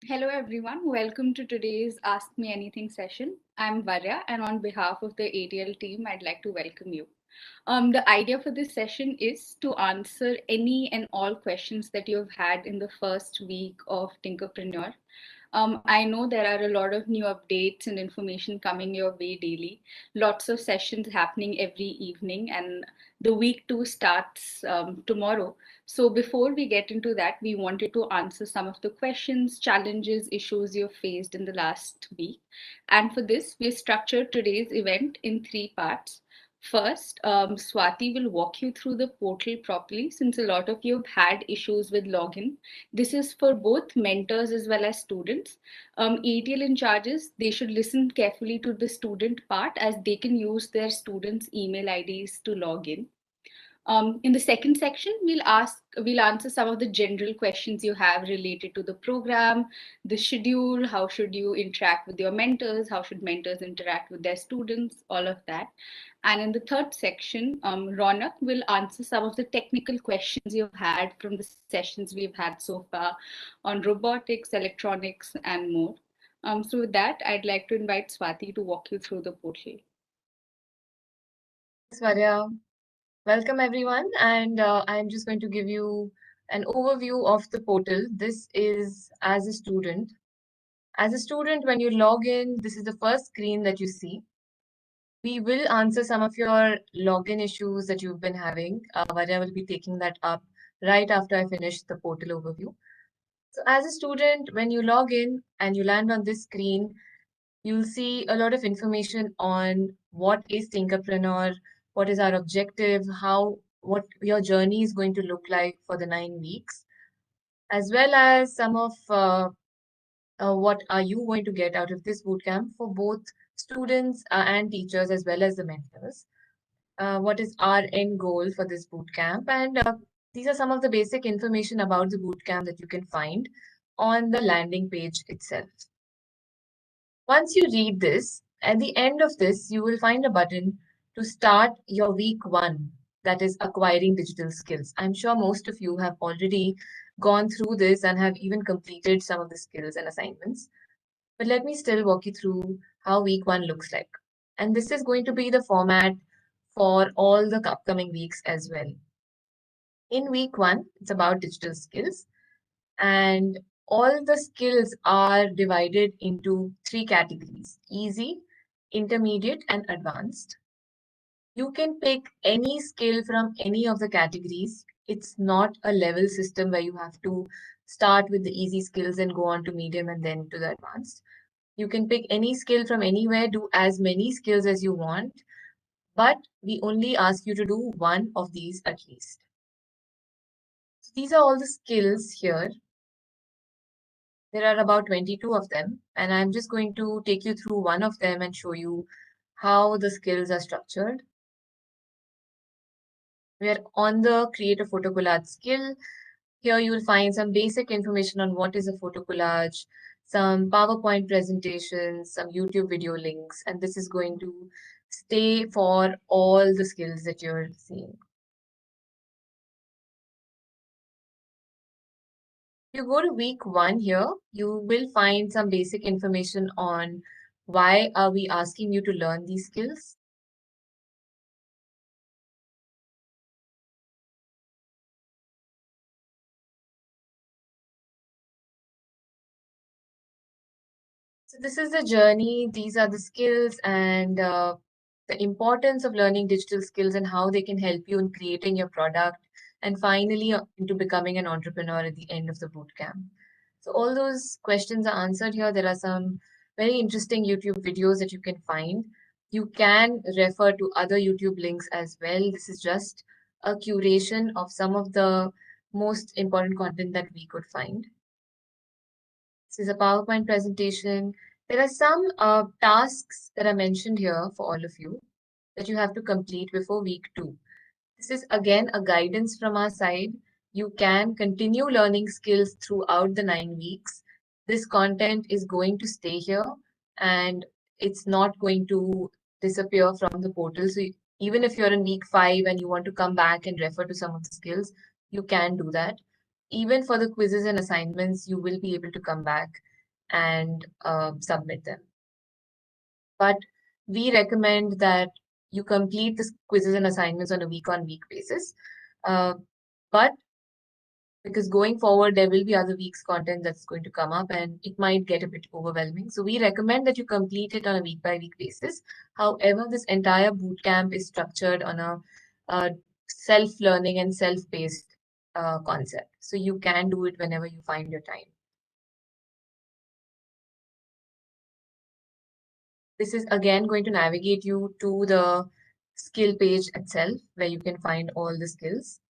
Hello, everyone. Welcome to today's Ask Me Anything session. I'm Varya, and on behalf of the ATL team, I'd like to welcome you. The idea for this session is to answer any and all questions that you've had in the first week of Tinkerpreneur. I know there are a lot of new updates and information coming your way daily, lots of sessions happening every evening, and the week two starts tomorrow. So, before we get into that, we wanted to answer some of the questions, challenges, issues you've faced in the last week. And for this, we structured today's event in three parts. First, Swati will walk you through the portal properly since a lot of you have had issues with login. This is for both mentors as well as students. ATL in charges, they should listen carefully to the student part as they can use their students' email IDs to log in. In the second section, we'll answer some of the general questions you have related to the program, the schedule, how should you interact with your mentors, how should mentors interact with their students, all of that. And in the third section, Ronak will answer some of the technical questions you've had from the sessions we've had so far on robotics, electronics, and more. So with that, I'd like to invite Swati to walk you through the portal. Thanks, Varya. Welcome, everyone. And I'm just going to give you an overview of the portal. This is as a student. As a student, when you log in, this is the first screen that you see. We will answer some of your login issues that you've been having. Varya will be taking that up right after I finish the portal overview. So, as a student, when you log in and you land on this screen, you'll see a lot of information on what is Tinkerpreneur, what is our objective, what your journey is going to look like for the 9 weeks, as well as some of what are you going to get out of this bootcamp for both students and teachers as well as the mentors. What is our end goal for this bootcamp? And these are some of the basic information about the bootcamp that you can find on the landing page itself. Once you read this, at the end of this, you will find a button to start your week one, that is acquiring digital skills. I'm sure most of you have already gone through this and have even completed some of the skills and assignments. But let me still walk you through how week one looks like. And this is going to be the format for all the upcoming weeks as well. In week one, it's about digital skills. And all the skills are divided into three categories: easy, intermediate, and advanced. You can pick any skill from any of the categories. It's not a level system where you have to start with the easy skills and go on to medium and then to the advanced. You can pick any skill from anywhere, do as many skills as you want, but we only ask you to do one of these at least. So these are all the skills here. There are about 22 of them, and I'm just going to take you through one of them and show you how the skills are structured. We are on the create a photo collage skill. Here you will find some basic information on what is a photo collage, some PowerPoint presentations, some YouTube video links, and this is going to stay for all the skills that you're seeing. You go to week one here, you will find some basic information on why are we asking you to learn these skills. So this is the journey, these are the skills and the importance of learning digital skills and how they can help you in creating your product and finally into becoming an entrepreneur at the end of the bootcamp. So all those questions are answered here. There are some very interesting YouTube videos that you can find. You can refer to other YouTube links as well. This is just a curation of some of the most important content that we could find. This is a PowerPoint presentation. There are some tasks that are mentioned here for all of you that you have to complete before week two. This is again a guidance from our side. You can continue learning skills throughout the 9 weeks. This content is going to stay here and it's not going to disappear from the portal. So even if you're in week five and you want to come back and refer to some of the skills, you can do that. Even for the quizzes and assignments, you will be able to come back and submit them. But we recommend that you complete the quizzes and assignments on a week-on-week basis. Uh, but because going forward, there will be other week's content that's going to come up and it might get a bit overwhelming. So we recommend that you complete it on a week-by-week basis. However, this entire bootcamp is structured on a self-learning and self-paced concept. So you can do it whenever you find your time. This is again going to navigate you to the skill page itself where you can find all the skills.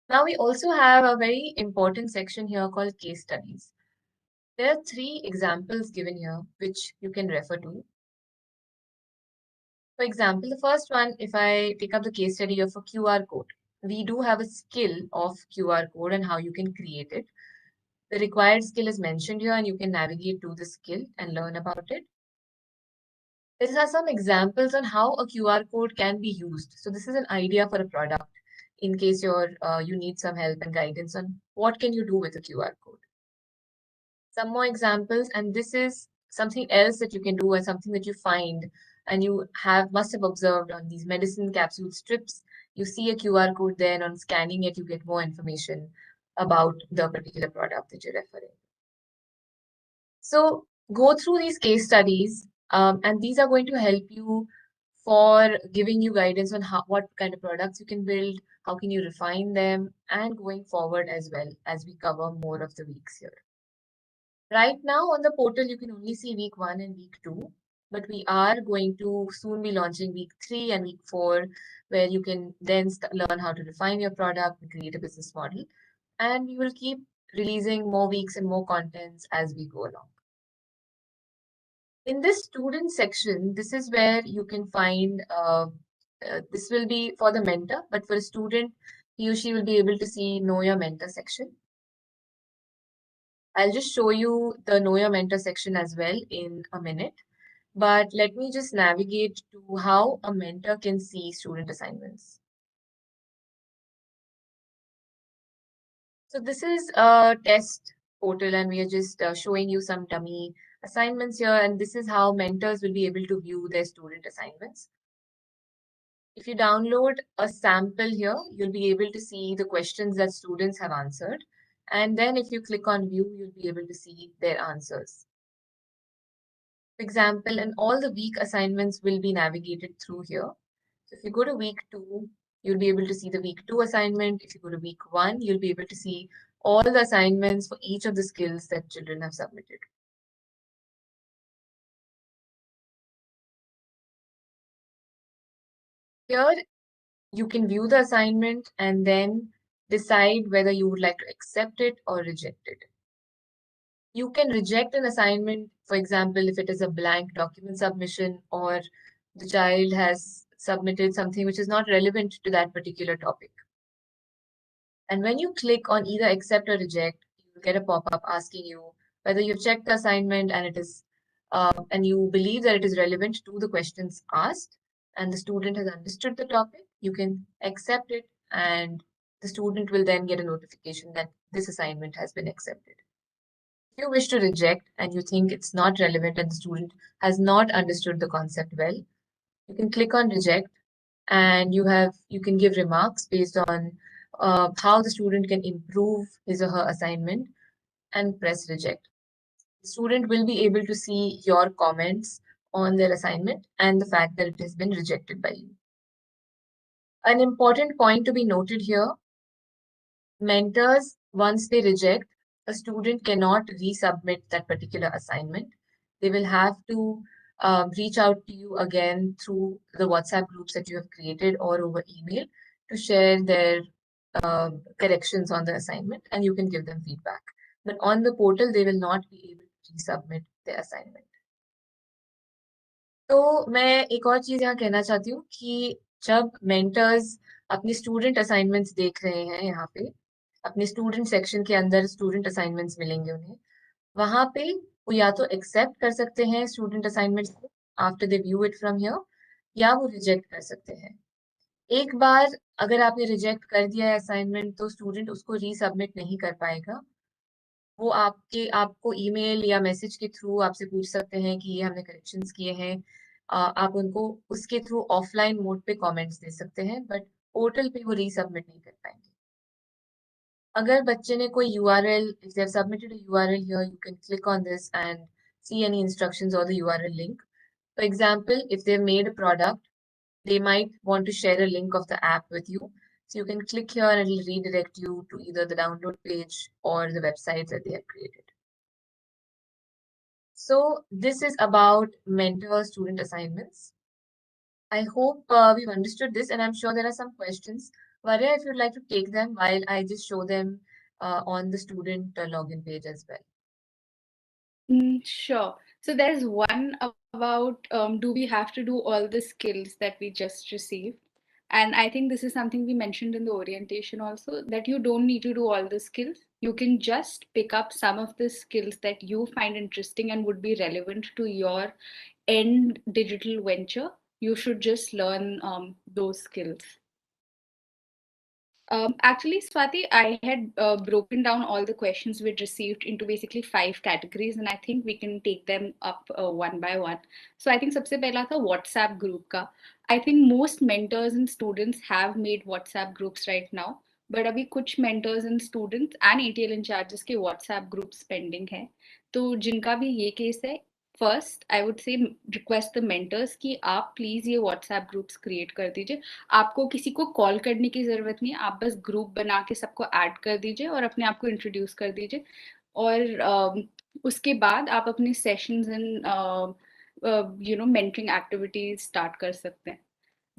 Now we also have a very important section here called case studies. There are 3 examples given here which you can refer to. For example, the first one, if I take up the case study of a QR code, we do have a skill of QR code and how you can create it. The required skill is mentioned here and you can navigate to the skill and learn about it. There are some examples on how a QR code can be used. So this is an idea for a product in case you need some help and guidance on what can you do with a QR code. Some more examples, and this is something else that you can do and something that you find and you must have observed on these medicine capsule strips. You see a QR code there and on scanning it, you get more information about the particular product that you're referring. So go through these case studies, and these are going to help you for giving you guidance on what kind of products you can build, how can you refine them, and going forward as well as we cover more of the weeks here. Right now on the portal, you can only see week 1 and week 2, but we are going to soon be launching week 3 and week 4, where you can then learn how to refine your product and create a business model. And we will keep releasing more weeks and more contents as we go along. In this student section, this is where you can find, this will be for the mentor, but for a student, he or she will be able to see Know Your Mentor section. I'll just show you the Know Your Mentor section as well in a minute. But let me just navigate to how a mentor can see student assignments. So this is a test portal and we are just showing you some dummy assignments here. And this is how mentors will be able to view their student assignments. If you download a sample here, you'll be able to see the questions that students have answered. And then if you click on view, you'll be able to see their answers. For example, and all the week assignments will be navigated through here. So if you go to week 2, you'll be able to see the week 2 assignment. If you go to week 1, you'll be able to see all the assignments for each of the skills that children have submitted. Here, you can view the assignment and then decide whether you would like to accept it or reject it. You can reject an assignment, for example, if it is a blank document submission or the child has submitted something which is not relevant to that particular topic. And when you click on either accept or reject, you will get a pop-up asking you whether you've checked the assignment and and you believe that it is relevant to the questions asked and the student has understood the topic. You can accept it and the student will then get a notification that this assignment has been accepted. If you wish to reject and you think it's not relevant and the student has not understood the concept well, you can click on reject and you can give remarks based on how the student can improve his or her assignment and press reject. The student will be able to see your comments on their assignment and the fact that it has been rejected by you. An important point to be noted here, mentors, once they reject, a student cannot resubmit that particular assignment. They will have to reach out to you again through the WhatsApp groups that you have created or over email to share their corrections on the assignment and you can give them feedback. But on the portal, they will not be able to resubmit their assignment. तो मैं एक और चीज यहाँ कहना चाहती हूँ कि जब मेंटर्स अपने स्टूडेंट असाइनमेंट्स देख रहे हैं यहाँ पे अपने स्टूडेंट सेक्शन के अंदर स्टूडेंट असाइनमेंट्स मिलेंगे उन्हें वहां पे वो या तो एक्सेप्ट कर सकते हैं स्टूडेंट असाइनमेंट्स को after they view it from here या वो रिजेक्ट कर सकते हैं एक बार अगर आपने रिजेक्ट कर दिया है असाइनमेंट तो स्टूडेंट उसको रीसबमिट नहीं कर पाएगा वो आपको ईमेल या मैसेज के थ्रू आपसे पूछ सकते हैं कि ये हमने करेक्शंस किए हैं। आप उनको उसके थ्रू ऑफलाइन मोड पे कमेंट्स दे सकते हैं, बट पोर्टल पे वो रीसबमिट नहीं कर पाएंगे। अगर बच्चे ने कोई URL, if they have submitted a URL here, you can click on this and see any instructions or the URL link. For example, if they've made a product, they might want to share a link of the app with you. So you can click here and it'll redirect you to either the download page or the websites that they have created. So this is about mentor-student assignments. I hope we've understood this, and I'm sure there are some questions. Varya, if you'd like to take them while I just show them on the student login page as well. Sure. So there's one about do we have to do all the skills that we just received? And I think this is something we mentioned in the orientation also, that you don't need to do all the skills. You can just pick up some of the skills that you find interesting and would be relevant to your end digital venture. You should just learn those skills. Actually, Swati, I had broken down all the questions we'd received into basically 5 categories, and I think we can take them up one by one. So I think सबसे पहला था WhatsApp group का. I think most mentors and students have made WhatsApp groups right now, but अभी कुछ mentors and students and ATL in charges के WhatsApp groups pending हैं. तो जिनका भी ये केस है, first I would say request the mentors कि आप प्लीज ये व्हाट्सएप ग्रुप्स क्रिएट कर दीजिए. आपको किसी को कॉल करने की ज़रूरत नहीं है, आप बस ग्रुप बना के सबको ऐड कर दीजिए और अपने आप को इंट्रोड्यूस कर दीजिए. और उसके बाद आप अपने sessions and mentoring activities start कर सकते हैं.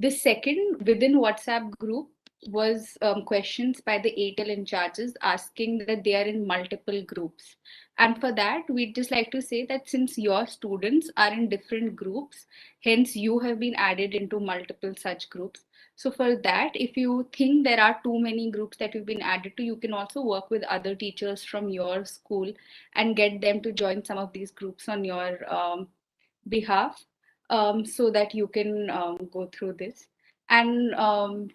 The second within WhatsApp group was questions by the ATL in charges asking that they are in multiple groups. And for that, we'd just like to say that since your students are in different groups, hence you have been added into multiple such groups. So for that, if you think there are too many groups that you've been added to, you can also work with other teachers from your school and get them to join some of these groups on your behalf, so that you can go through this. And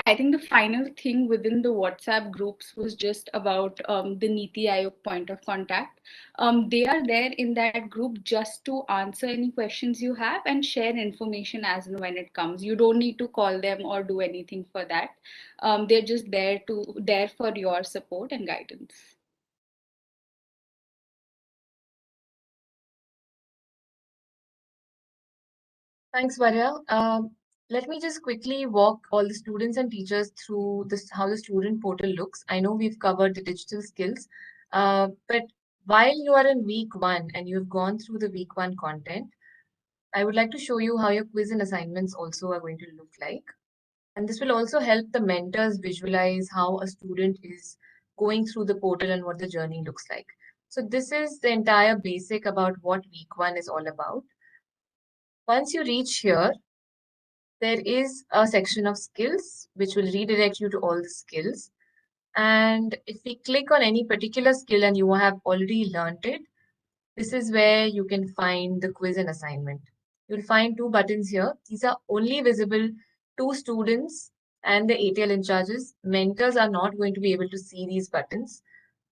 I think the final thing within the WhatsApp groups was just about the Niti Aayog point of contact. They are there in that group just to answer any questions you have and share information as and when it comes. You don't need to call them or do anything for that. They're just there for your support and guidance. Thanks, Varya. Let me just quickly walk all the students and teachers through this, how the student portal looks. I know we've covered the digital skills, but while you are in week 1 and you've gone through the week 1 content, I would like to show you how your quiz and assignments also are going to look like. And this will also help the mentors visualize how a student is going through the portal and what the journey looks like. So this is the entire basic about what week 1 is all about. Once you reach here, there is a section of skills which will redirect you to all the skills. And if we click on any particular skill and you have already learned it, this is where you can find the quiz and assignment. You'll find 2 buttons here. These are only visible to students and the ATL in charges. Mentors are not going to be able to see these buttons.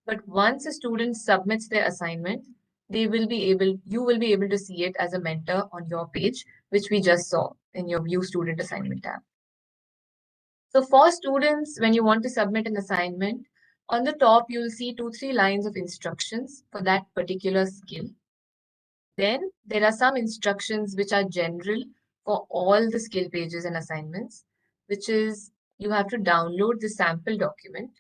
But once a student submits their assignment, you will be able to see it as a mentor on your page, which we just saw in your View Student Assignment tab. So for students, when you want to submit an assignment, on the top, you'll see 2-3 lines of instructions for that particular skill. Then there are some instructions which are general for all the skill pages and assignments, which is you have to download the sample document.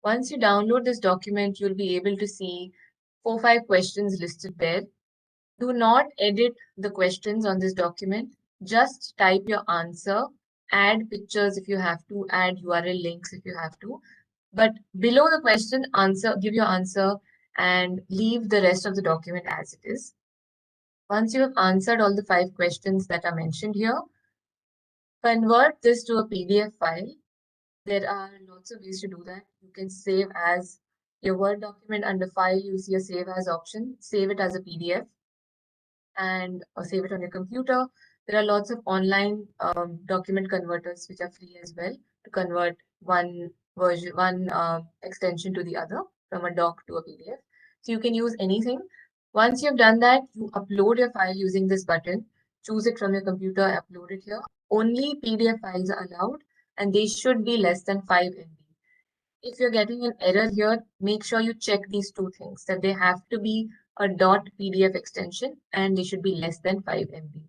Once you download this document, you'll be able to see 4-5 questions listed there. Do not edit the questions on this document. Just type your answer, add pictures if you have to, add URL links if you have to. But below the question, give your answer and leave the rest of the document as it is. Once you have answered all the 5 questions that are mentioned here, convert this to a PDF file. There are lots of ways to do that. You can save as your Word document under File, you see a Save As option. Save it as a PDF and save it on your computer. There are lots of online document converters which are free as well to convert one extension to the other from a doc to a PDF. So you can use anything. Once you've done that, you upload your file using this button. Choose it from your computer, upload it here. Only PDF files are allowed, and they should be less than 5 MB. If you're getting an error here, make sure you check these two things, that they have to be a .pdf extension and they should be less than 5 MB.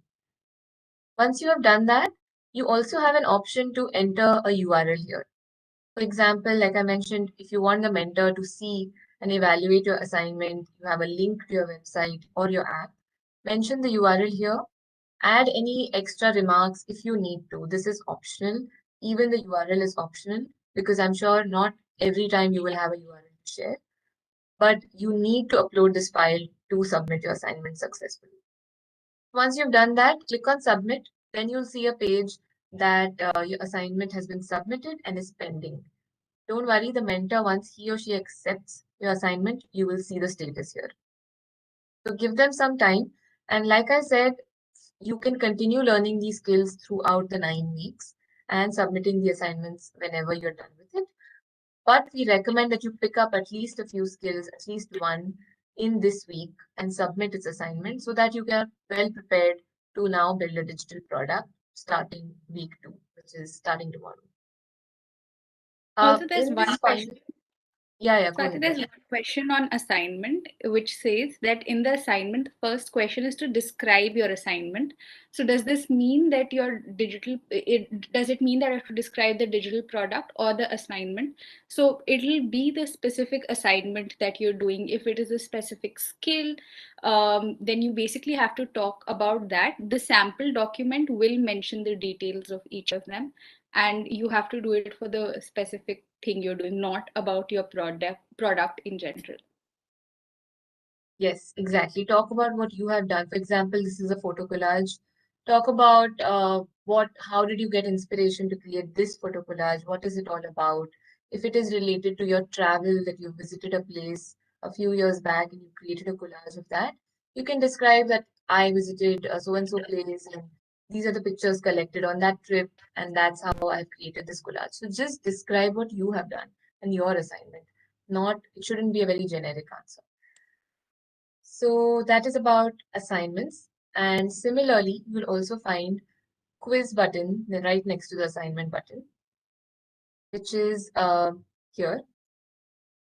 Once you have done that, you also have an option to enter a URL here. For example, like I mentioned, if you want the mentor to see and evaluate your assignment, you have a link to your website or your app, mention the URL here. Add any extra remarks if you need to. This is optional. Even the URL is optional because I'm sure not every time you will have a URL to share, but you need to upload this file to submit your assignment successfully. Once you've done that, click on submit. Then you'll see a page that your assignment has been submitted and is pending. Don't worry, the mentor, once he or she accepts your assignment, you will see the status here. So give them some time. And like I said, you can continue learning these skills throughout the 9 weeks and submitting the assignments whenever you're done with it. But we recommend that you pick up at least a few skills, at least one in this week and submit its assignment so that you get well prepared to now build a digital product starting week 2, which is starting tomorrow. Also, there's In one this question. final, yeah, So go I think ahead, there's Varya. one question on assignment which says that in the assignment, the first question is to describe your assignment. So does this mean that your does it mean that I have to describe the digital product or the assignment? So it'll be the specific assignment that you're doing. If it is a specific skill, then you basically have to talk about that. The sample document will mention the details of each of them, and you have to do it for the specific thing you're doing, not about your product in general. Yes, exactly. Talk about what you have done. For example, this is a photo collage. Talk about how did you get inspiration to create this photo collage? What is it all about? If it is related to your travel, that you visited a place a few years back and you created a collage of that, you can describe that I visited a so and so place and these are the pictures collected on that trip and that's how I've created this collage. So just describe what you have done and your assignment. Not, it shouldn't be a very generic answer. So that is about assignments. And similarly, you'll also find quiz button right next to the assignment button, which is here.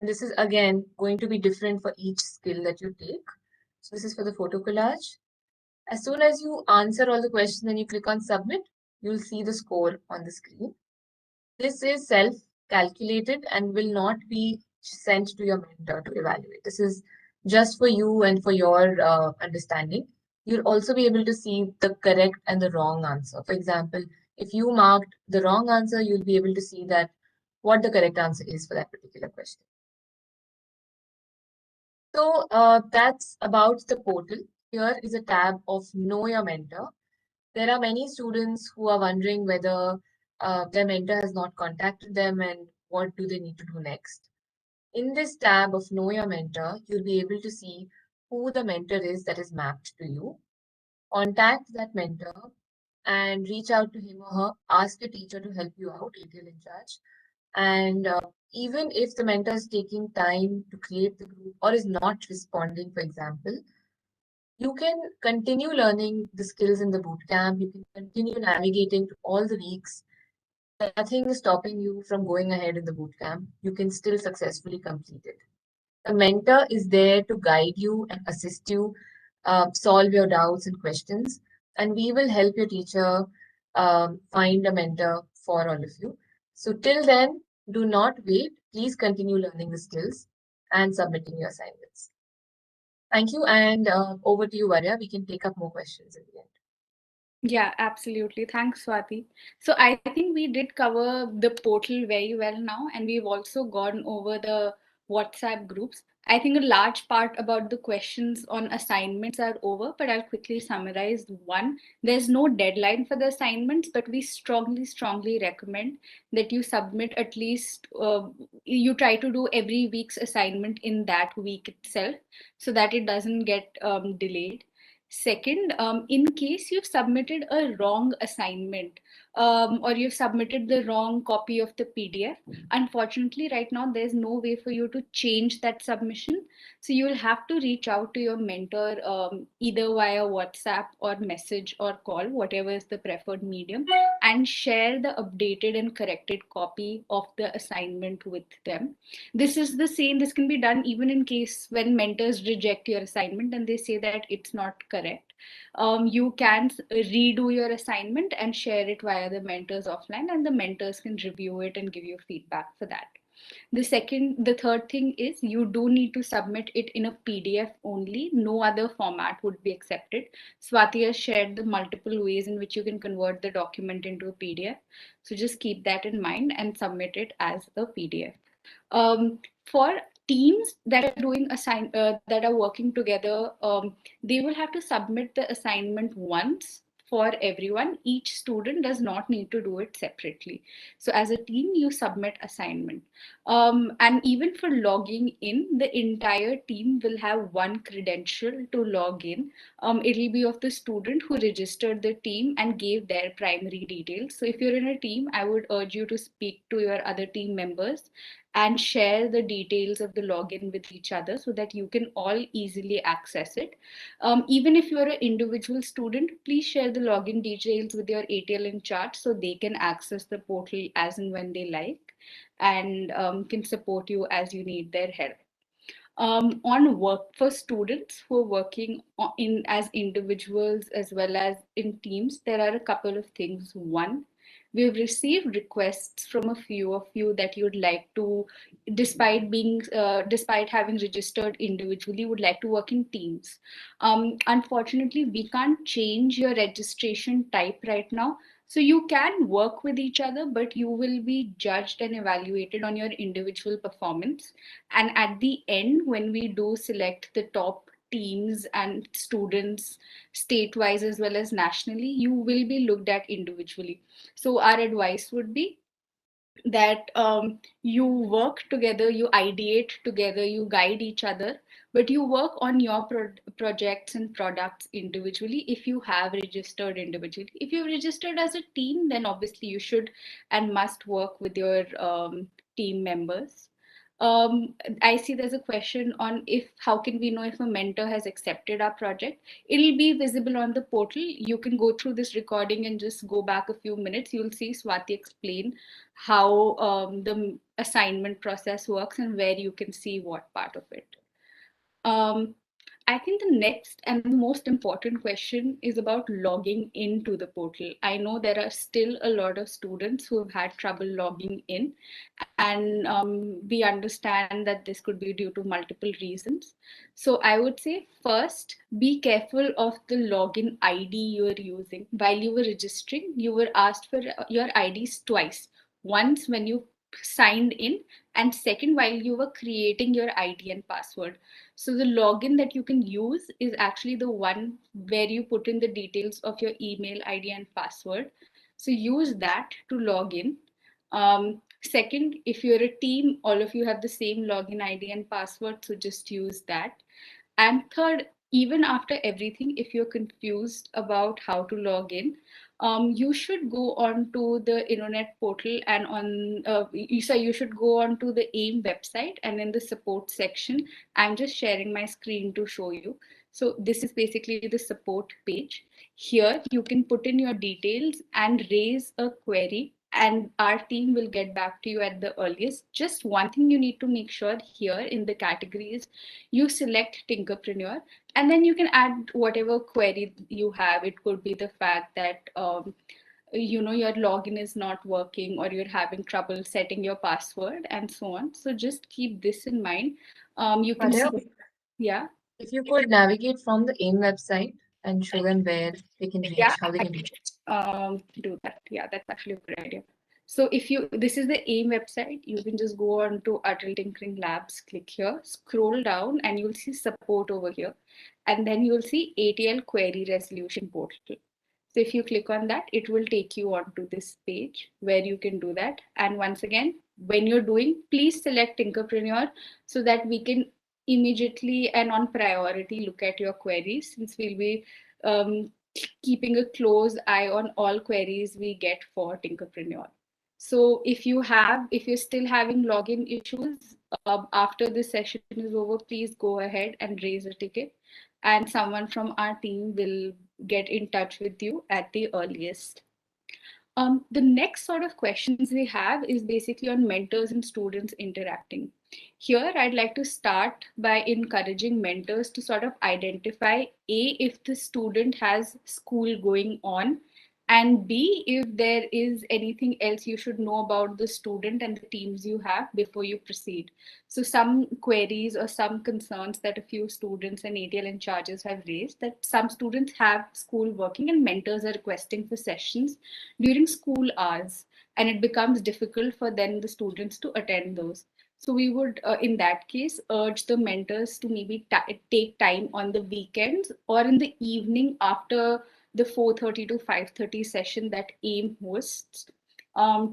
This is again going to be different for each skill that you take. So this is for the photo collage. As soon as you answer all the questions and you click on submit, you'll see the score on the screen. This is self-calculated and will not be sent to your mentor to evaluate. This is just for you and for your understanding. You'll also be able to see the correct and the wrong answer. For example, if you marked the wrong answer, you'll be able to see that what the correct answer is for that particular question. So that's about the portal. Here is a tab of Know Your Mentor. There are many students who are wondering whether their mentor has not contacted them and what do they need to do next. In this tab of Know Your Mentor, you'll be able to see who the mentor is that is mapped to you. Contact that mentor and reach out to him or her. Ask your teacher to help you out, ATL in charge. And even if the mentor is taking time to create the group or is not responding, for example, you can continue learning the skills in the bootcamp. You can continue navigating to all the weeks. Nothing is stopping you from going ahead in the bootcamp. You can still successfully complete it. A mentor is there to guide you and assist you, solve your doubts and questions, and we will help your teacher find a mentor for all of you. So till then, do not wait. Please continue learning the skills and submitting your assignments. Thank you, and over to you, Varya. We can take up more questions at the end. Yeah, absolutely. Thanks, Swati. So I think we did cover the portal very well now, and we've also gone over the WhatsApp groups. I think a large part about the questions on assignments are over, but I'll quickly summarize. One, there's no deadline for the assignments, but we strongly recommend that you submit at least, you try to do every week's assignment in that week itself so that it doesn't get delayed. Second, in case you've submitted a wrong assignment, or you've submitted the wrong copy of the PDF. Unfortunately, right now, there's no way for you to change that submission. So you'll have to reach out to your mentor either via WhatsApp or message or call, whatever is the preferred medium, and share the updated and corrected copy of the assignment with them. This is the same, this can be done even in case when mentors reject your assignment and they say that it's not correct. You can redo your assignment and share it via the mentors offline, and the mentors can review it and give you feedback for that. The third thing is you do need to submit it in a PDF only. No other format would be accepted. Swati has shared the multiple ways in which you can convert the document into a PDF. So just keep that in mind and submit it as a PDF. For teams that are that are working together, they will have to submit the assignment once for everyone. Each student does not need to do it separately. So as a team, you submit assignment. And even for logging in, the entire team will have one credential to log in. It'll be of the student who registered the team and gave their primary details. So if you're in a team, I would urge you to speak to your other team members and share the details of the login with each other so that you can all easily access it. Even if you're an individual student, please share the login details with your ATL in charge so they can access the portal as and when they like, and can support you as you need their help. On work for students who are working in as individuals as well as in teams, there are a couple of things. One, we've received requests from a few of you that you'd like to, despite having registered individually, would like to work in teams. Unfortunately, we can't change your registration type right now. So you can work with each other, but you will be judged and evaluated on your individual performance. And at the end, when we do select the top teams and students state-wise as well as nationally, you will be looked at individually. So our advice would be that you work together, you ideate together, you guide each other, but you work on your projects and products individually if you have registered individually. If you've registered as a team, then obviously you should and must work with your team members. um, I see there's a question on if how can we know if a mentor has accepted our project. It'll be visible on the portal. You can go through this recording and just go back a few minutes. You'll see Swati explain how the assignment process works and where you can see what part of it. Um, I think the next and the most important question is about logging into the portal. I know there are still a lot of students who have had trouble logging in, and we understand that this could be due to multiple reasons. So I would say first, be careful of the login ID you are using. While you were registering, you were asked for your IDs twice. Once when you signed in, and second while you were creating your ID and password. So the login that you can use is actually the one where you put in the details of your email ID and password. So use that to log in. Second, if you're a team, all of you have the same login ID and password, so just use that. And third, even after everything, if you're confused about how to log in, you should go on to the internet portal and you should go on to the AIM website, and in the support section, I'm just sharing my screen to show you. So this is basically the support page. Here you can put in your details and raise a query, and our team will get back to you at the earliest. Just one thing you need to make sure here in the categories, you select Tinkerpreneur, and then you can add whatever query you have. It could be the fact that your login is not working, or you're having trouble setting your password, and so on. So just keep this in mind. You can Arya, see, yeah. if you could navigate from the AIM website and show them where they can Yeah, reach, how they I can reach. do that. Yeah, that's actually a good idea. So if you, this is the AIM website, you can just go on to Adult Tinkering Labs, click here, scroll down, and you'll see support over here. And then you'll see ATL Query Resolution Portal. So if you click on that, it will take you onto this page where you can do that. And once again, when you're doing, please select Tinkerpreneur so that we can immediately and on priority look at your queries, since we'll be um, keeping a close eye on all queries we get for Tinkerpreneur. So if you're still having login issues after this session is over, please go ahead and raise a ticket, and someone from our team will get in touch with you at the earliest. The next sort of questions we have is basically on mentors and students interacting. Here, I'd like to start by encouraging mentors to sort of identify A, if the student has school going on, and B, if there is anything else you should know about the student and the teams you have before you proceed. So, some queries or some concerns that a few students and ATL in charges have raised, that some students have school working and mentors are requesting for sessions during school hours, and it becomes difficult for then the students to attend those. So we would in that case urge the mentors to maybe take time on the weekends or in the evening after the 4:30 to 5:30 session that AIM hosts,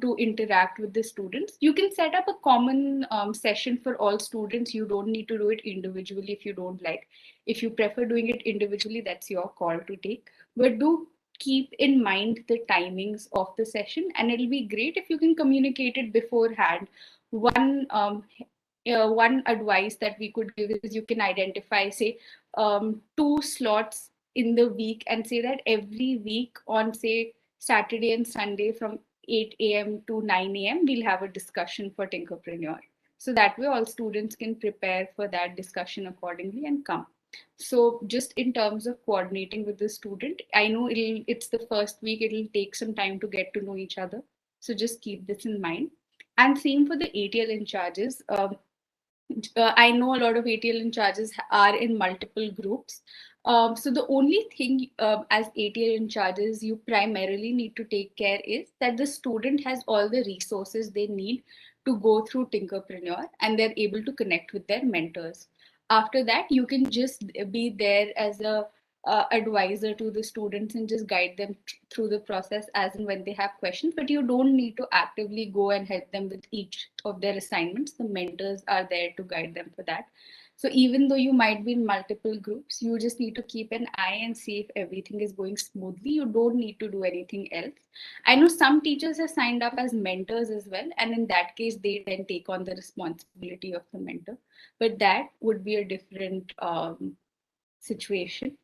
to interact with the students. You can set up a common session for all students. You don't need to do it individually if you don't like. If you prefer doing it individually, that's your call to take. But do keep in mind the timings of the session, and it'll be great if you can communicate it beforehand. One advice that we could give is you can identify, say, two slots in the week, and say that every week on, say, Saturday and Sunday from 8 a.m. to 9 a.m., we'll have a discussion for Tinkerpreneur. So that way, all students can prepare for that discussion accordingly and come. So just in terms of coordinating with the student, I know it's the first week, it'll take some time to get to know each other. So just keep this in mind. And same for the ATL in charges. I know a lot of ATL in charges are in multiple groups. So the only thing as ATL in charges you primarily need to take care is that the student has all the resources they need to go through Tinkerpreneur, and they're able to connect with their mentors. After that, you can just be there as a advisor to the students and just guide them through the process as and when they have questions, but you don't need to actively go and help them with each of their assignments. The mentors are there to guide them for that. So even though you might be in multiple groups, you just need to keep an eye and see if everything is going smoothly. You don't need to do anything else. I know some teachers have signed up as mentors as well, and in that case they then take on the responsibility of the mentor, but that would be a different situation.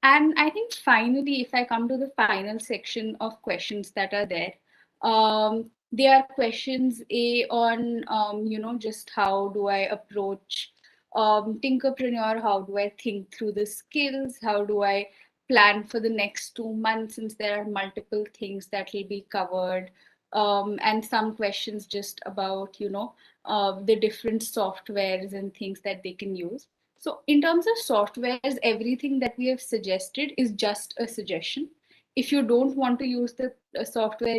And I think finally, if I come to the final section of questions that are there, there are questions A on, just how do I approach Tinkerpreneur? How do I think through the skills? How do I plan for the next 2 months, since there are multiple things that will be covered? And some questions just about, the different softwares and things that they can use. So in terms of softwares, everything that we have suggested is just a suggestion. If you don't want to use the software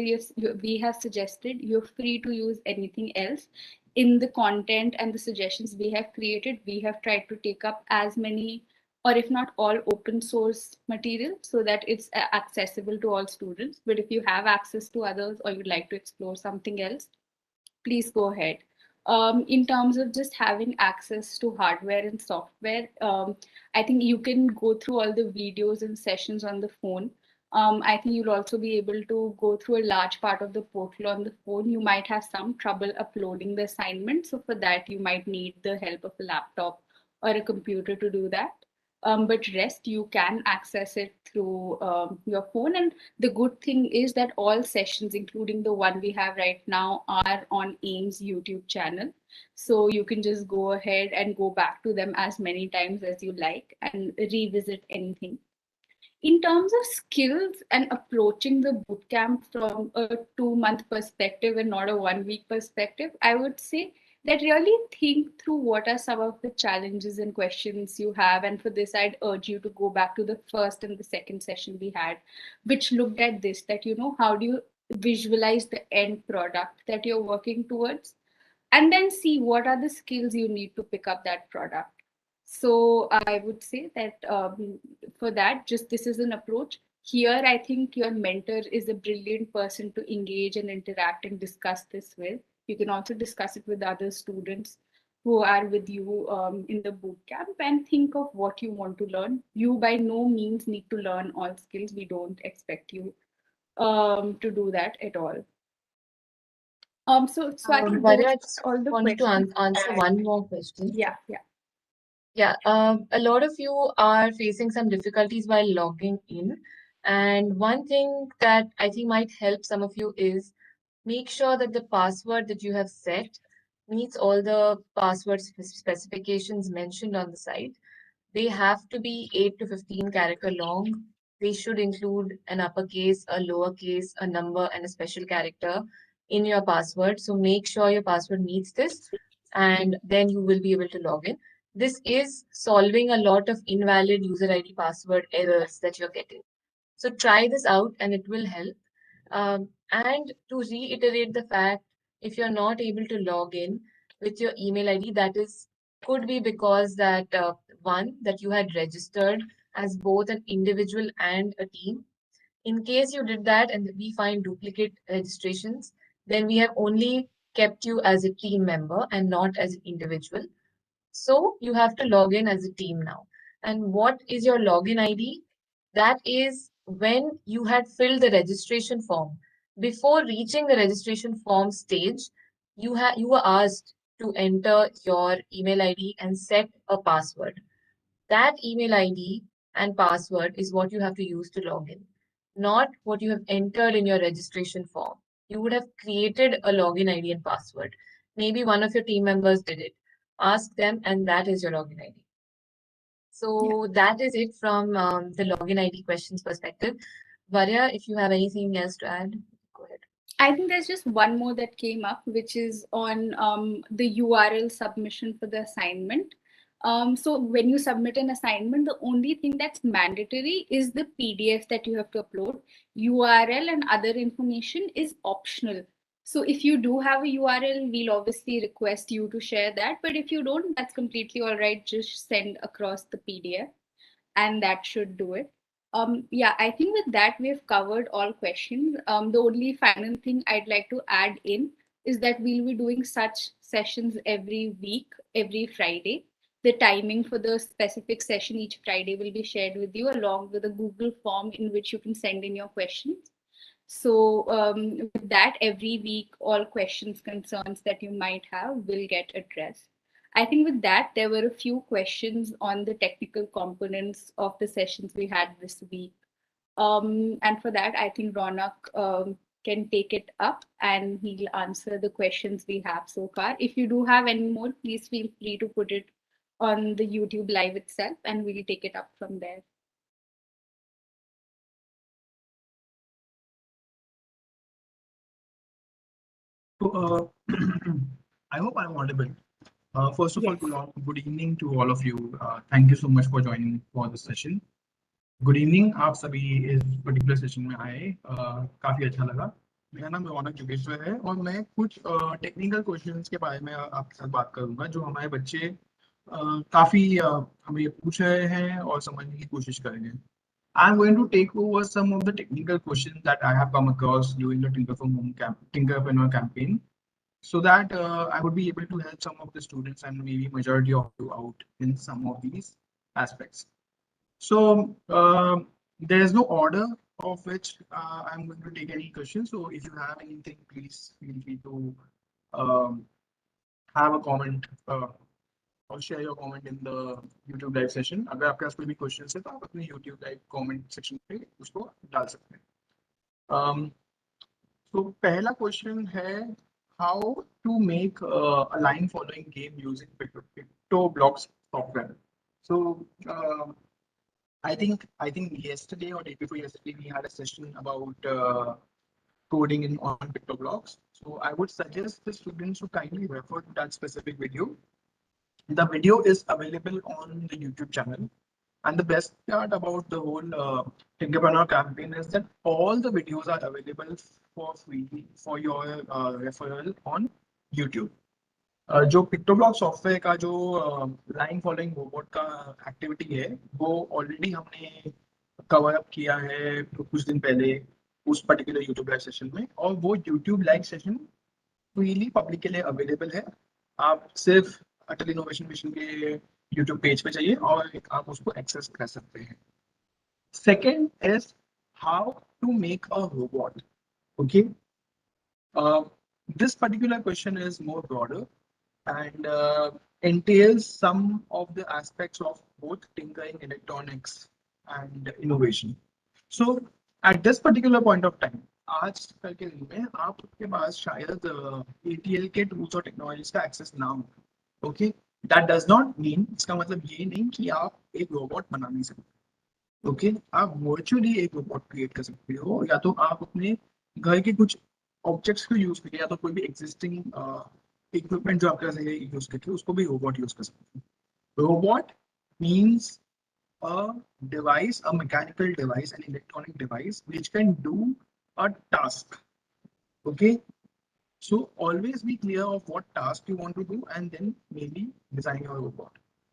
we have suggested, you're free to use anything else. In the content and the suggestions we have created, we have tried to take up as many, or if not all, open source material so that it's accessible to all students. But if you have access to others or you'd like to explore something else, please go ahead. In terms of just having access to hardware and software, I think you can go through all the videos and sessions on the phone. I think you'll also be able to go through a large part of the portal on the phone. You might have some trouble uploading the assignment. So for that, you might need the help of a laptop or a computer to do that. But rest, you can access it through your phone. And the good thing is that all sessions, including the one we have right now, are on AIM's YouTube channel. So you can just go ahead and go back to them as many times as you like and revisit anything. In terms of skills and approaching the bootcamp from a 2 month perspective and not a 1 week perspective, I would say that really think through what are some of the challenges and questions you have. And for this, I'd urge you to go back to the first and the second session we had, which looked at this, that, how do you visualize the end product that you're working towards? And then see what are the skills you need to pick up that product. So I would say that for that, just this is an approach. Here, I think your mentor is a brilliant person to engage and interact and discuss this with. You can also discuss it with other students. who are with you in the boot camp, and think of what you want to learn. You by no means need to learn all skills. We don't expect you to do that at all. So I think Varya, those I are just all the wanted to questions. answer one more question. Yeah, yeah, Yeah, a lot of you are facing some difficulties while logging in. And one thing that I think might help some of you is make sure that the password that you have set meets all the password specifications mentioned on the site. They have to be 8 to 15 character long. They should include an uppercase, a lowercase, a number, and a special character in your password. So make sure your password meets this, and then you will be able to log in. This is solving a lot of invalid user ID password errors that you're getting. So try this out and it will help. And to reiterate the fact, if you're not able to log in with your email ID, that is could be because that one, that you had registered as both an individual and a team. In case you did that and we find duplicate registrations, then we have only kept you as a team member and not as an individual. So you have to log in as a team now. And what is your login ID? That is when you had filled the registration form. Before reaching the registration form stage, you were asked to enter your email ID and set a password. That email ID and password is what you have to use to log in, not what you have entered in your registration form. You would have created a login ID and password. Maybe one of your team members did it. Ask them, and that is your login ID. yeah. So that is it from the login ID questions perspective. Varya, if you have anything else to add, go ahead. I think there's just one more that came up, which is on the URL submission for the assignment. So when you submit an assignment, the only thing that's mandatory is the PDF that you have to upload. URL and other information is optional. So if you do have a URL, we'll obviously request you to share that. But if you don't, that's completely all right. Just send across the PDF and that should do it. Yeah, I think with that we've covered all questions. The only final thing I'd like to add in is that we'll be doing such sessions every week, every Friday. The timing for the specific session each Friday will be shared with you along with a Google form in which you can send in your questions. So, with that, every week, all questions, concerns that you might have will get addressed. I think with that, there were a few questions on the technical components of the sessions we had this week. And for that, I think Ronak can take it up and he'll answer the questions we have so far. If you do have any more, please feel free to put it on the YouTube live itself and we'll take it up from there. So, I hope I'm audible. First of all, Yes. good evening to all of you. Thank you so much for joining for this session. Good evening आप सभी इस particular session में आए काफ़ी अच्छा लगा मेरा नाम रौनक जोगेश्वर है और मैं कुछ टेक्निकल क्वेश्चंस के बारे में आपके साथ बात करूंगा जो हमारे बच्चे काफ़ी हमें पूछ रहे हैं और समझने की कोशिश करेंगे I'm going to take over some of the technical questions that I have come across during the Tinkerpreneur campaign so that I would be able to help some of the students and maybe majority of you out in some of these aspects. So there is no order of which I'm going to take any questions. So if you have anything, please feel free to um, have a comment or share your comment in the YouTube live session. अगर आपके पास कोई भी questions है तो आप अपने YouTube live comment section पे उसको डाल सकते हैं. Um, so पहला question है how to make a line following game using PictoBlocks software. So I think yesterday or day before yesterday we had a session about coding in on PictoBlocks. So I would suggest the students to kindly refer to that specific video. The video is available on the YouTube channel. And the best part about the whole Tinkerpreneur campaign is that all the videos are available for free for your referral on YouTube. जो पिक्टोब्लॉक software का जो line following robot का activity है वो already हमने cover up किया है कुछ दिन पहले उस पर्टिकुलर यूट्यूब लाइव सेशन में और वो YouTube live session freely public के लिए अवेलेबल है. आप सिर्फ अटल इनोवेशन मिशन के यूट्यूब पेज पे जाइए और आप उसको एक्सेस कर सकते हैं. Second is how to make a robot. Okay. Uh, this particular question is more broader and entails some of the aspects of both tinkering, electronics, and innovation. So at this particular point of time, आज कल के दिन में आपके पास शायद ATL के tools और technologies का एक्सेस ना हो. Okay, that does not mean, इसका मतलब ये नहीं कि आप एक रोबोट बना नहीं सकते. ओके, आप वर्चुअली एक रोबोट क्रिएट कर सकते हो, या तो आप अपने घर के कुछ ऑब्जेक्ट्स को यूज करके, या तो कोई भी एग्जिस्टिंग इक्विपमेंट जो आपके पास है यूज करके उसको भी रोबोट यूज कर सकते हो. Robot means a device, a mechanical device, an electronic device which can do a task. Okay, so always be clear of what task you want to do and then maybe design your robot.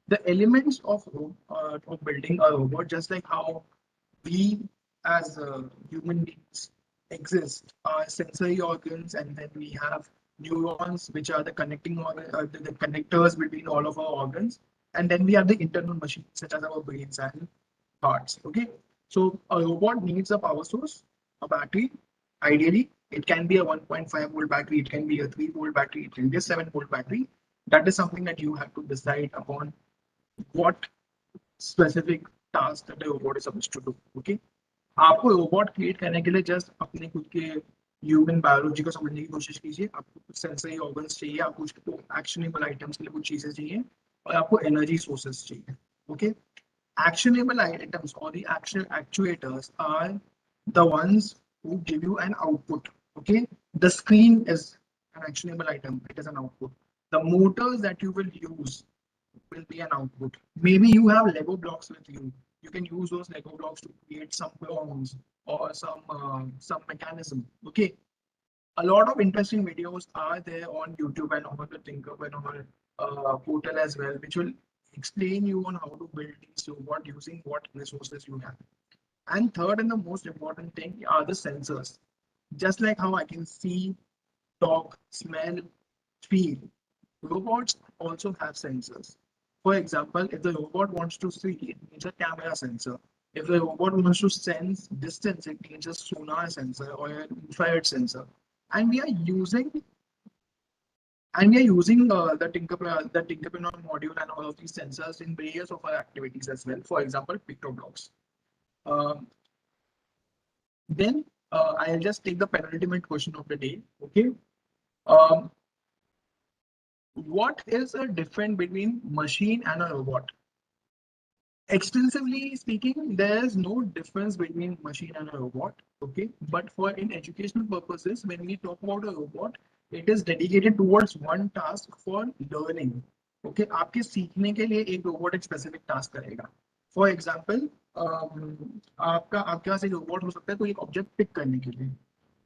The elements of building a robot, just like how we as human beings exist, are sensory organs, and then we have neurons, which are the the connectors between all of our organs, and then we have the internal machines, such as our brains and hearts. Okay, so a robot needs a power source, a battery. Ideally, it can be a 1.5 volt battery, it can be a 3 volt battery, it can be a 7 volt battery. That is something that you have to decide upon what specific task that the robot is supposed to do. Okay, आपको robot create करने के लिए just अपने खुद के human biology को समझने की कोशिश कीजिए. आपको कुछ सेंसरी ऑर्गन्स चाहिए, आपको कुछ एक्शनेबल आइटम्स के लिए कुछ चीजें चाहिए, और आपको एनर्जी सोर्सेस चाहिए. Okay, actionable items or the action actuators are the ones who give you an output. Okay, the screen is an actionable item, it is an output. The motors that you will use will be an output. Maybe you have Lego blocks with you. You can use those Lego blocks to create some pawns or some mechanism. Okay, a lot of interesting videos are there on YouTube and on the Tinkerpreneur portal as well, which will explain you on how to build these robots using what resources you have. And third and the most important thing are the sensors. Just like how I can see, talk, smell, feel, robots also have sensors. For example, if the robot wants to see, it needs a camera sensor. If the robot wants to sense distance, it needs a sonar sensor or an infrared sensor. And we are using the Tinkerpreneur module and all of these sensors in various of our activities as well. For example, pictoblocks. Um, then I'll just take the penultimate question of the day. Okay. Um, what is the difference between machine and a robot? Extensively speaking, there is no difference between machine and a robot. Okay, but for in educational purposes, when we talk about a robot, it is dedicated towards one task for learning. Okay, आपके सीखने के लिए एक robot एक specific task करेगा. For example, आपके पास एक robot हो सकता है कोई एक ऑब्जेक्ट पिक करने के लिए,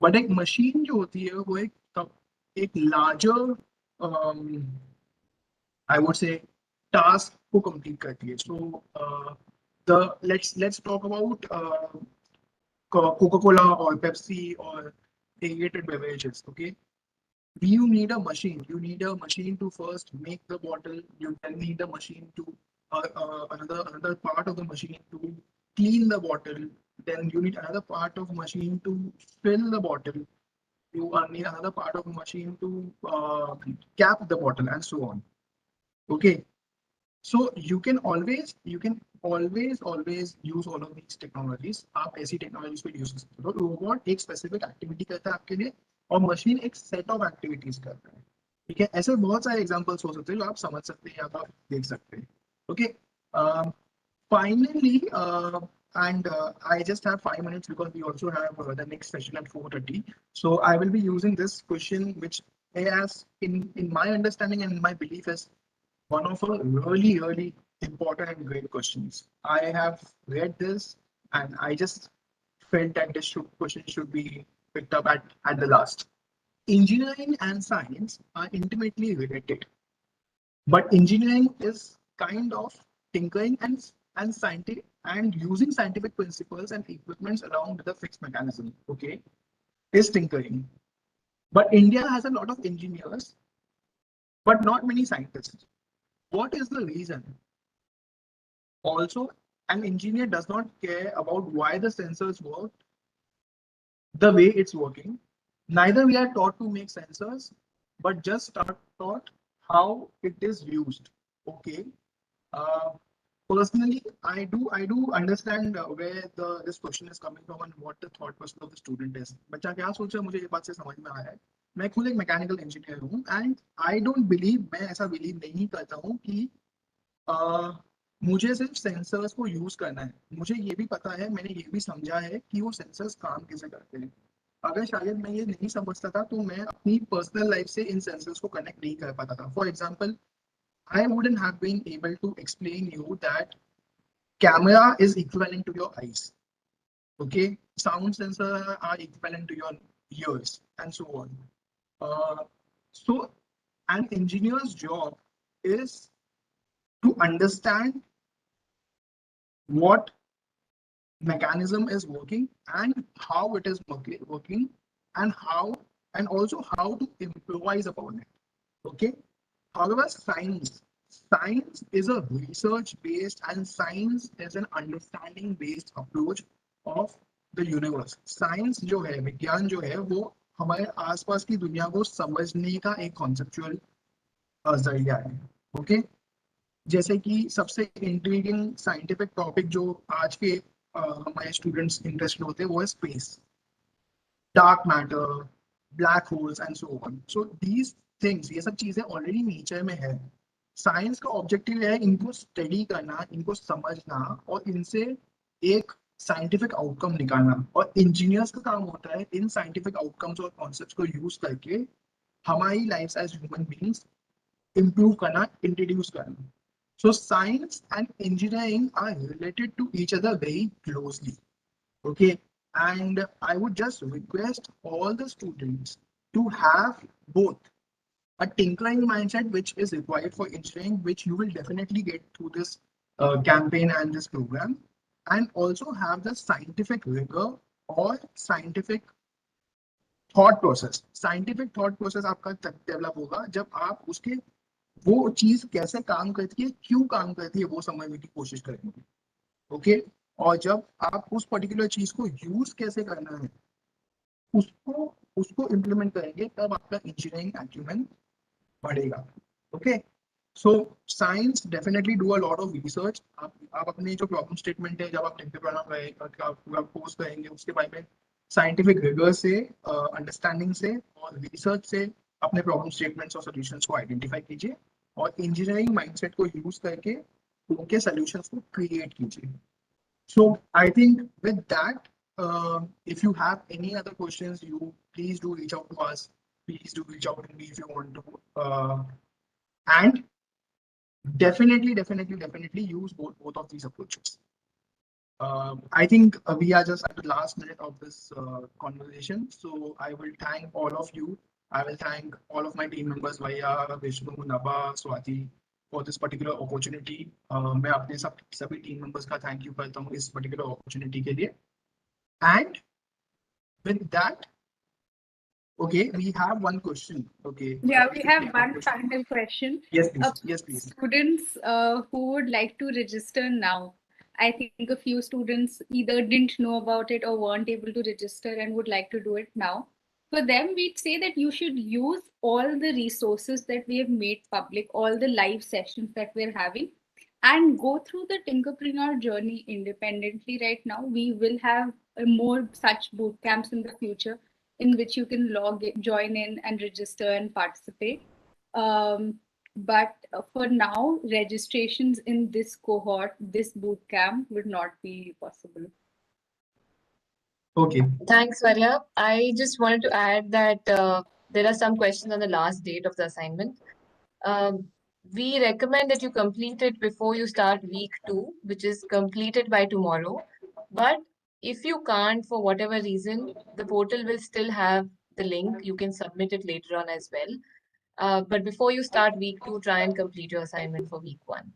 बट एक मशीन जो होती है वो एक larger I would say task को complete करती है. So let's talk about Coca-Cola or Pepsi or aerated beverages. Okay, you need a machine. You need a machine to first make the bottle. You then need the machine to another part of the machine to clean the bottle. Then you need another part of machine to fill the bottle. You need another part of machine to cap the bottle and so on. Okay, so you can always use all of these technologies. आप ऐसी technologies को use कर सकते हो. Robot एक specific activity करता है आपके लिए, और मशीन एक set of activities करता है. ठीक है, ऐसे बहुत सारे examples हो सकते हैं जो आप समझ सकते हैं या आप देख सकते हैं. Okay, finally, and I just have 5 minutes because we also have the next session at 4:30. So I will be using this question, which as in my understanding and in my belief is one of a really important and great questions. I have read this and I just felt that question should be picked up at the last. Engineering and science are intimately related, but engineering is kind of tinkering and scientific and using scientific principles and equipments along with a fixed mechanism. Okay, is tinkering. But India has a lot of engineers, but not many scientists. what is the reason? Also, an engineer does not care about why the sensors work the way it's working. Neither we are taught to make sensors, but just start taught how it is used. Okay. Uh, Personally, I do understand where this question is coming from and what the thought process of the student is. बच्चा क्या सोच रहा है मुझे ये बात से समझ में आ रहा है. मैं खुद एक मैकेनिकल इंजीनियर हूँ एंड आई डोंट बिलीव, मैं ऐसा बिलीव नहीं करता हूँ कि मुझे सिर्फ सेंसर्स को यूज करना है. मुझे ये भी पता है, मैंने ये भी समझा है कि वो सेंसर्स काम कैसे करते हैं. अगर शायद मैं ये नहीं समझता था तो मैं अपनी पर्सनल लाइफ से इन सेंसर्स को कनेक्ट नहीं कर पाता था. For example, I wouldn't have been able to explain you that camera is equivalent to your eyes. Okay, sound sensor are equivalent to your ears, and so on. So an engineer's job is to understand what mechanism is working and how it is working, and how, and also how to improvise upon it. Okay. However, science is a research based and science is an understanding based approach of the universe. Science जो है, विज्ञान जो है, वो हमारे आसपास की दुनिया को समझने का एक कॉन्सेप्चुअल जरिया है. ओके. जैसे कि सबसे इंट्रीगिंग साइंटिफिक टॉपिक जो आज के हमारे स्टूडेंट्स इंटरेस्टेड होते हैं वो है space, dark matter, black holes and so on. So these things, ये सब चीजें ऑलरेडी नेचर में है. साइंस का ऑब्जेक्टिव है इनको स्टडी करना, इनको समझना और इनसे एक साइंटिफिक आउटकम निकालना. और इंजीनियर्स का काम होता है इन साइंटिफिक आउटकम्स और कॉन्सेप्ट्स को यूज करके हमारी life as human beings improve करना, इंट्रोड्यूस करना. So science and engineering are related to each other very closely. Okay, and I would just request all the students to have both a tinkering mindset, which is required for engineering, which you will definitely get through this campaign and this program, and also have the scientific rigor or scientific thought process. Scientific thought process आपका तब develop होगा जब आप उसके वो चीज कैसे काम करती है, क्यों काम करती है, वो समझने की कोशिश करेंगे. ओके. और जब आप उस पर्टिकुलर चीज को यूज कैसे करना है, उसको उसको इम्प्लीमेंट करेंगे, तब आपका इंजीनियरिंग एक्यूमेन बढ़ेगा. Okay. So science definitely do a lot of research. आप अपने जो प्रॉब्लम स्टेटमेंट है, जब आप टिंकरप्रेन्योर पूरा कोर्स करेंगे, उसके बारे में साइंटिफिक रिगर से, अंडरस्टैंडिंग से और रिसर्च से अपने प्रॉब्लम स्टेटमेंट्स और सॉल्यूशंस को आइडेंटिफाई कीजिए और इंजीनियरिंग माइंडसेट को यूज करके उनके सॉल्यूशंस को क्रिएट कीजिए. So I think with that, if you have any other questions, you please do reach out to us. Please do reach out to me if you want to. And definitely use both of these approaches. I think we are just at the last minute of this conversation, so I will thank all of you. I will thank all of my team members, Vaya, Vishnu, Naba, Swati, for this particular opportunity. मैं अपने सभी team members का thank you करता हूँ इस particular opportunity के लिए. And with that, okay, we have one question. Okay. Yeah, we have one final question. Yes, please. Yes, please. Students who would like to register now. I think a few students either didn't know about it or weren't able to register and would like to do it now. For them, we'd say that you should use all the resources that we have made public, all the live sessions that we're having, and go through the Tinkerpreneur journey independently right now. We will have more such boot camps in the future in which you can join in and register and participate. But for now, registrations in this cohort, this boot camp would not be possible. Okay. Thanks, Varya. I just wanted to add that there are some questions on the last date of the assignment. We recommend that you complete it before you start week 2, which is completed by tomorrow. But if you can't, for whatever reason, the portal will still have the link. You can submit it later on as well. But before you start week 2, try and complete your assignment for week 1.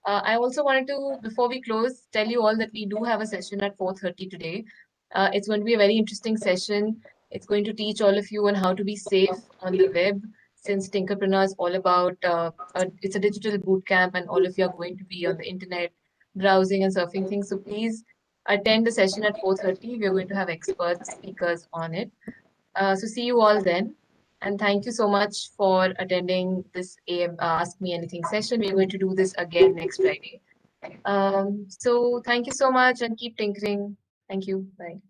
I also wanted to, before we close, tell you all that we do have a session at 4:30 today. It's going to be a very interesting session. It's going to teach all of you on how to be safe on the web, since Tinkerpreneur is all about it's a digital boot camp, and all of you are going to be on the internet browsing and surfing things. So please attend the session at 4:30. We're going to have expert speakers on it. So see you all then. And thank you so much for attending this Ask Me Anything session. We're going to do this again next Friday. So thank you so much and keep tinkering. Thank you. Bye.